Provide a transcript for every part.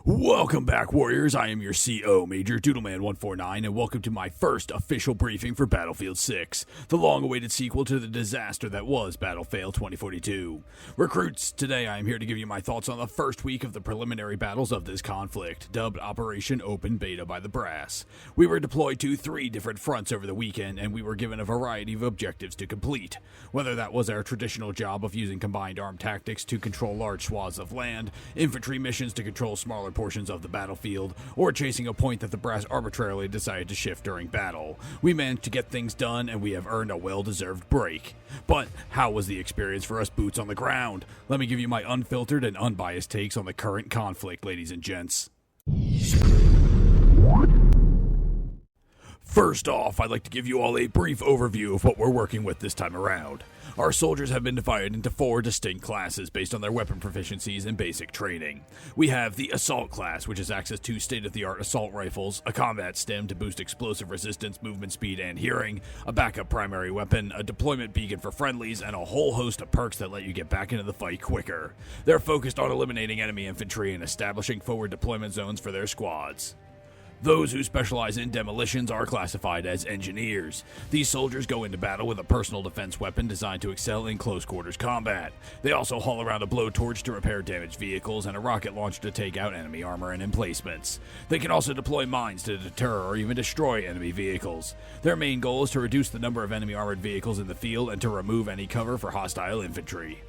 Welcome back, Warriors. I am your CO, Major Doodleman149, and welcome to my first official briefing for Battlefield 6, the long-awaited sequel to the disaster that was Battlefield 2042. Recruits, today I am here to give you my thoughts on the first week of the preliminary battles of this conflict, dubbed Operation Open Beta by the Brass. We were deployed to 3 different fronts over the weekend, and we were given a variety of objectives to complete. Whether that was our traditional job of using combined arm tactics to control large swaths of land, infantry missions to control smaller portions of the battlefield, or chasing a point that the Brass arbitrarily decided to shift during battle. We managed to get things done, and we have earned a well-deserved break. But how was the experience for us boots on the ground? Let me give you my unfiltered and unbiased takes on the current conflict, ladies and gents. First off, I'd like to give you all a brief overview of what we're working with this time around. Our soldiers have been divided into 4 distinct classes based on their weapon proficiencies and basic training. We have the Assault class, which has access to state-of-the-art assault rifles, a combat stem to boost explosive resistance, movement speed, and hearing, a backup primary weapon, a deployment beacon for friendlies, and a whole host of perks that let you get back into the fight quicker. They're focused on eliminating enemy infantry and establishing forward deployment zones for their squads. Those who specialize in demolitions are classified as engineers. These soldiers go into battle with a personal defense weapon designed to excel in close quarters combat. They also haul around a blowtorch to repair damaged vehicles and a rocket launcher to take out enemy armor and emplacements. They can also deploy mines to deter or even destroy enemy vehicles. Their main goal is to reduce the number of enemy armored vehicles in the field and to remove any cover for hostile infantry.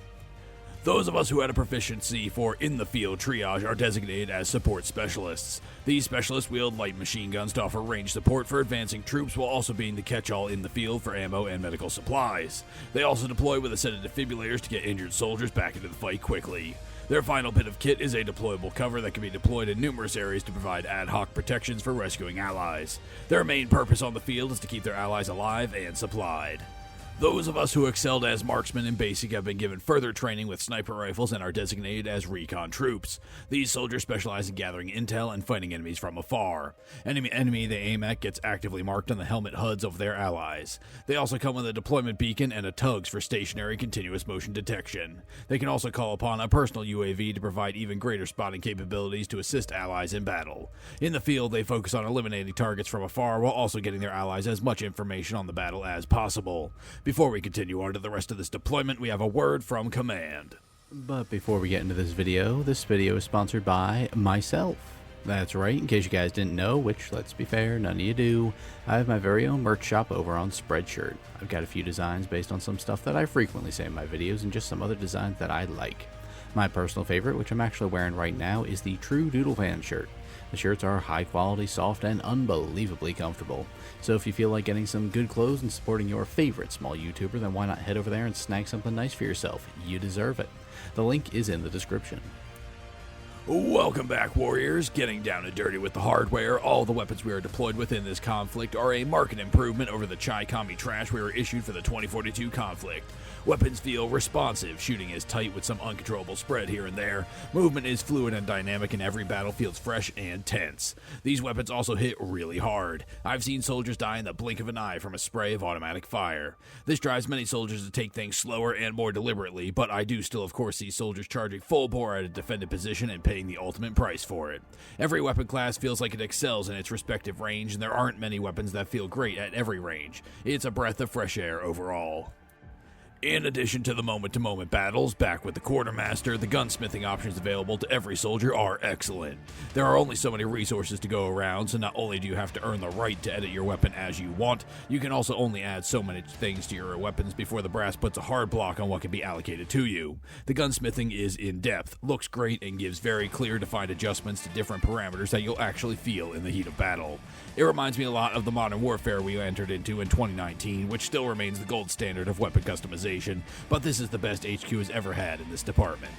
Those of us who had a proficiency for in-the-field triage are designated as support specialists. These specialists wield light machine guns to offer range support for advancing troops while also being the catch-all in the field for ammo and medical supplies. They also deploy with a set of defibrillators to get injured soldiers back into the fight quickly. Their final bit of kit is a deployable cover that can be deployed in numerous areas to provide ad hoc protections for rescuing allies. Their main purpose on the field is to keep their allies alive and supplied. Those of us who excelled as marksmen in basic have been given further training with sniper rifles and are designated as Recon troops. These soldiers specialize in gathering intel and fighting enemies from afar. Enemy they aim at gets actively marked on the helmet HUDs of their allies. They also come with a deployment beacon and a tugs for stationary continuous motion detection. They can also call upon a personal UAV to provide even greater spotting capabilities to assist allies in battle. In the field, they focus on eliminating targets from afar while also getting their allies as much information on the battle as possible. Before we continue on to the rest of this deployment, we have a word from Command. But before we get into this video is sponsored by myself. That's right, in case you guys didn't know, which, let's be fair, none of you do, I have my very own merch shop over on Spreadshirt. I've got a few designs based on some stuff that I frequently say in my videos and just some other designs that I like. My personal favorite, which I'm actually wearing right now, is the True Doodle Fan shirt. The shirts are high quality, soft, and unbelievably comfortable. So if you feel like getting some good clothes and supporting your favorite small YouTuber, then why not head over there and snag something nice for yourself? You deserve it. The link is in the description. Welcome back, Warriors. Getting down and dirty with the hardware, all the weapons we are deployed with in this conflict are a marked improvement over the Chai-Kami trash we were issued for the 2042 conflict. Weapons feel responsive, shooting is tight with some uncontrollable spread here and there. Movement is fluid and dynamic, and every battle feels fresh and tense. These weapons also hit really hard. I've seen soldiers die in the blink of an eye from a spray of automatic fire. This drives many soldiers to take things slower and more deliberately, but I do still of course see soldiers charging full bore at a defended position and paying the ultimate price for it. Every weapon class feels like it excels in its respective range, and there aren't many weapons that feel great at every range. It's a breath of fresh air overall. In addition to the moment-to-moment battles, back with the Quartermaster, the gunsmithing options available to every soldier are excellent. There are only so many resources to go around, so not only do you have to earn the right to edit your weapon as you want, you can also only add so many things to your weapons before the Brass puts a hard block on what can be allocated to you. The gunsmithing is in-depth, looks great, and gives very clear defined adjustments to different parameters that you'll actually feel in the heat of battle. It reminds me a lot of the Modern Warfare we entered into in 2019, which still remains the gold standard of weapon customization, but this is the best HQ has ever had in this department.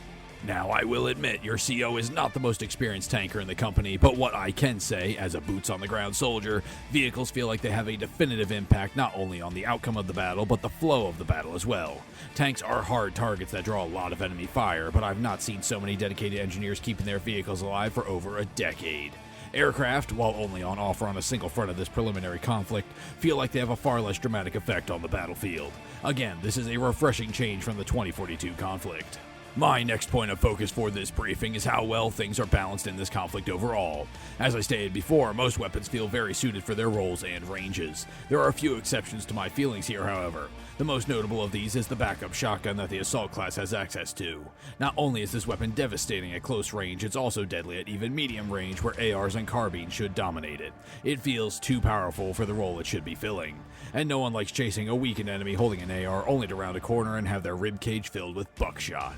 Now, I will admit, your CO is not the most experienced tanker in the company, but what I can say, as a boots-on-the-ground soldier, vehicles feel like they have a definitive impact not only on the outcome of the battle, but the flow of the battle as well. Tanks are hard targets that draw a lot of enemy fire, but I've not seen so many dedicated engineers keeping their vehicles alive for over a decade. Aircraft, while only on offer on a single front of this preliminary conflict, feel like they have a far less dramatic effect on the battlefield. Again, this is a refreshing change from the 2042 conflict. My next point of focus for this briefing is how well things are balanced in this conflict overall. As I stated before, most weapons feel very suited for their roles and ranges. There are a few exceptions to my feelings here, however. The most notable of these is the backup shotgun that the assault class has access to. Not only is this weapon devastating at close range, it's also deadly at even medium range where ARs and carbines should dominate it. It feels too powerful for the role it should be filling. And no one likes chasing a weakened enemy holding an AR only to round a corner and have their ribcage filled with buckshot.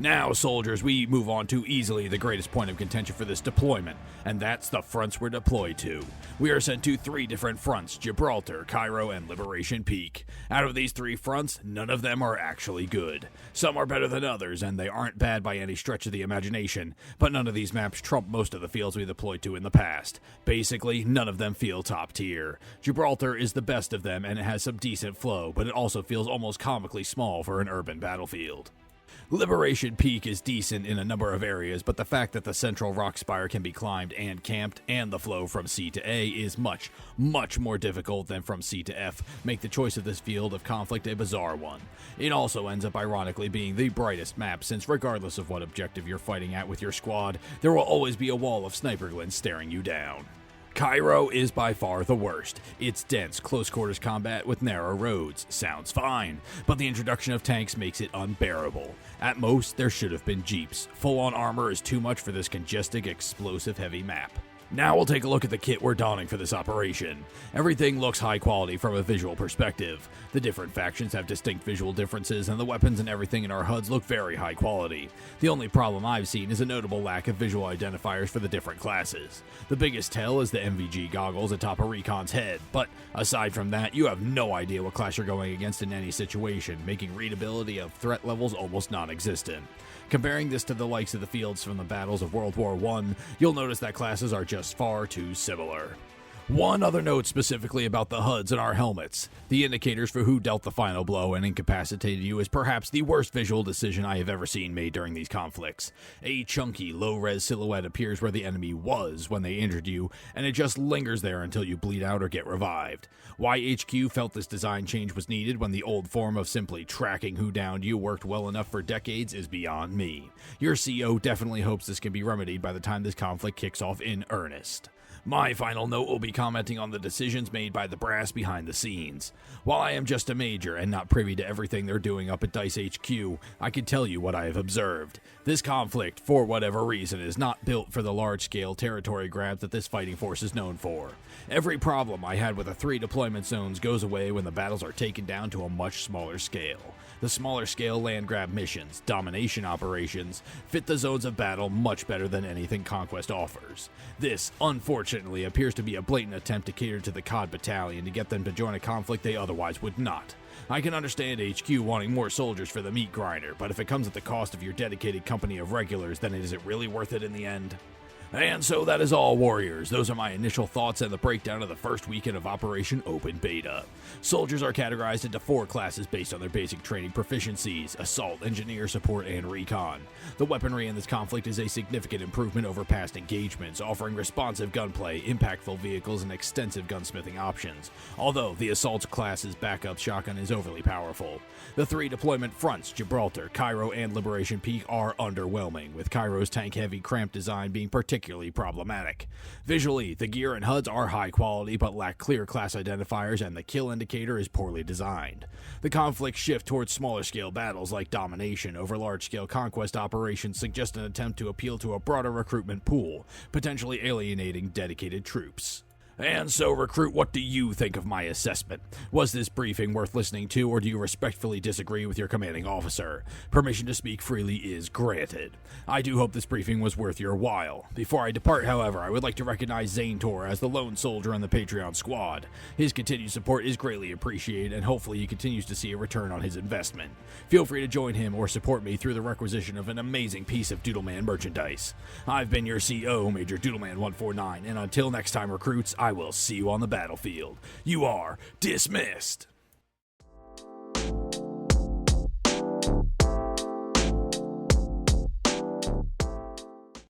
Now, soldiers, we move on to easily the greatest point of contention for this deployment, and that's the fronts we're deployed to. We are sent to 3 different fronts: Gibraltar, Cairo, and Liberation Peak. Out of these 3 fronts, none of them are actually good. Some are better than others, and they aren't bad by any stretch of the imagination, but none of these maps trump most of the fields we deployed to in the past. Basically, none of them feel top tier. Gibraltar is the best of them, and it has some decent flow, but it also feels almost comically small for an urban battlefield. Liberation Peak is decent in a number of areas, but the fact that the central rock spire can be climbed and camped, and the flow from C to A is much, much more difficult than from C to F, make the choice of this field of conflict a bizarre one. It also ends up ironically being the brightest map, since regardless of what objective you're fighting at with your squad, there will always be a wall of sniper glints staring you down. Cairo is by far the worst. It's dense, close-quarters combat with narrow roads. Sounds fine, but the introduction of tanks makes it unbearable. At most, there should have been jeeps. Full-on armor is too much for this congested, explosive-heavy map. Now we'll take a look at the kit we're donning for this operation. Everything looks high quality from a visual perspective. The different factions have distinct visual differences, and the weapons and everything in our HUDs look very high quality. The only problem I've seen is a notable lack of visual identifiers for the different classes. The biggest tell is the MVG goggles atop a Recon's head, but aside from that, you have no idea what class you're going against in any situation, making readability of threat levels almost non-existent. Comparing this to the likes of the fields from the battles of World War I, you'll notice that classes are just far too similar. One other note specifically about the HUDs and our helmets. The indicators for who dealt the final blow and incapacitated you is perhaps the worst visual decision I have ever seen made during these conflicts. A chunky, low-res silhouette appears where the enemy was when they injured you, and it just lingers there until you bleed out or get revived. Why HQ felt this design change was needed when the old form of simply tracking who downed you worked well enough for decades is beyond me. Your CO definitely hopes this can be remedied by the time this conflict kicks off in earnest. My final note will be commenting on the decisions made by the brass behind the scenes. While I am just a major and not privy to everything they're doing up at DICE HQ, I can tell you what I have observed. This conflict, for whatever reason, is not built for the large-scale territory grabs that this fighting force is known for. Every problem I had with the 3 deployment zones goes away when the battles are taken down to a much smaller scale. The smaller scale land grab missions, domination operations, fit the zones of battle much better than anything Conquest offers. This, unfortunately, appears to be a blatant attempt to cater to the COD battalion to get them to join a conflict they otherwise would not. I can understand HQ wanting more soldiers for the meat grinder, but if it comes at the cost of your dedicated company of regulars, then is it really worth it in the end? And so that is all, Warriors. Those are my initial thoughts and the breakdown of the first weekend of Operation Open Beta. Soldiers are categorized into 4 classes based on their basic training proficiencies: Assault, Engineer, Support, and Recon. The weaponry in this conflict is a significant improvement over past engagements, offering responsive gunplay, impactful vehicles, and extensive gunsmithing options, although the Assault's class's backup shotgun is overly powerful. The 3 deployment fronts, Gibraltar, Cairo, and Liberation Peak, are underwhelming, with Cairo's tank-heavy cramped design being particularly problematic. Visually, the gear and HUDs are high quality but lack clear class identifiers, and the kill indicator is poorly designed. The conflicts shift towards smaller scale battles like Domination over large scale Conquest operations suggest an attempt to appeal to a broader recruitment pool, potentially alienating dedicated troops. And so, Recruit, what do you think of my assessment? Was this briefing worth listening to, or do you respectfully disagree with your commanding officer? Permission to speak freely is granted. I do hope this briefing was worth your while. Before I depart, however, I would like to recognize Zaintor as the lone soldier on the Patreon squad. His continued support is greatly appreciated, and hopefully he continues to see a return on his investment. Feel free to join him or support me through the requisition of an amazing piece of Doodleman merchandise. I've been your CO, Major Doodleman149, and until next time, recruits, I will see you on the battlefield. You are dismissed.